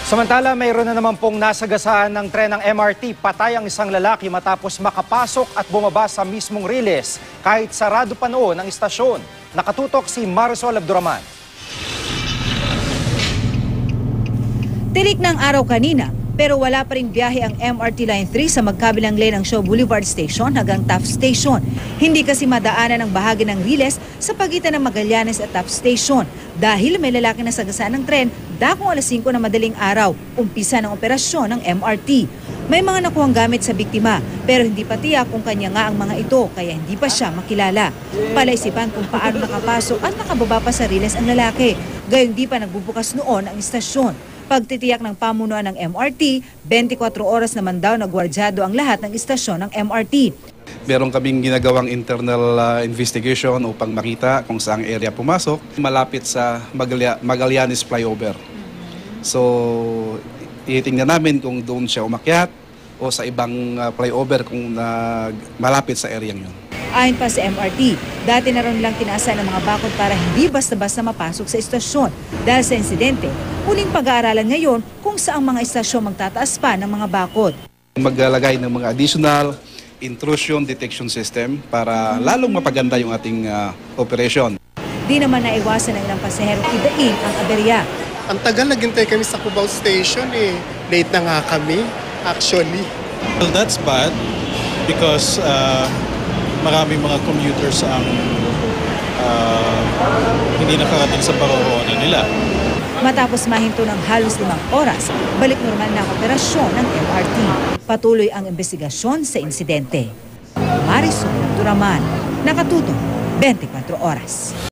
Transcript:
Samantala, mayroon na naman pong nasagasaan ng tren ng MRT. Patay ang isang lalaki matapos makapasok at bumaba sa mismong riles kahit sarado pa noon ang istasyon. Nakatutok si Marisol Abduraman. Tirik ng araw kanina, pero wala pa ring biyahe ang MRT Line 3 sa magkabilang lane ng Shaw Boulevard Station hanggang Taft Station. Hindi kasi madaanan ang bahagi ng riles sa pagitan ng Magallanes at Taft Station dahil may lalaki na sagasaan ng tren dakong alas 5 na madaling araw, umpisa ng operasyon ng MRT. May mga nakuhang gamit sa biktima pero hindi pa tiyak kung kanya nga ang mga ito kaya hindi pa siya makilala. Palaisipan kung paano nakapasok at nakababa pa sa riles ang lalaki. Gayong di pa nagbubukas noon ang istasyon. Pagtitiyak ng pamunuan ng MRT, 24 oras naman daw na gwardyado ang lahat ng istasyon ng MRT. Meron kaming ginagawang internal investigation upang makita kung saang area pumasok. Malapit sa Magallanes flyover. So, itingnan namin kung doon siya umakyat o sa ibang flyover kung malapit sa area yun. Ayon pa sa MRT, dati na rin lang tinaasan ng mga bakod para hindi basta-basta mapasok sa istasyon. Dahil sa insidente, muling pag-aaralan ngayon kung saang mga istasyon magtataas pa ng mga bakod. Maglalagay ng mga additional intrusion detection system para lalong mapaganda yung ating operation. Di naman naiwasan ng ilang pasahero idain ang aberya. Ang tagal naghintay kami sa Cubao Station eh. Late na nga kami, actually. Well, that's bad because maraming mga commuters ang hindi nakarating sa paroroonan nila. Matapos mahinto ng halos 5 oras, balik normal na ang operasyon ng MRT. Patuloy ang investigasyon sa insidente. Marisol Abduraman, nakatutok 24 oras.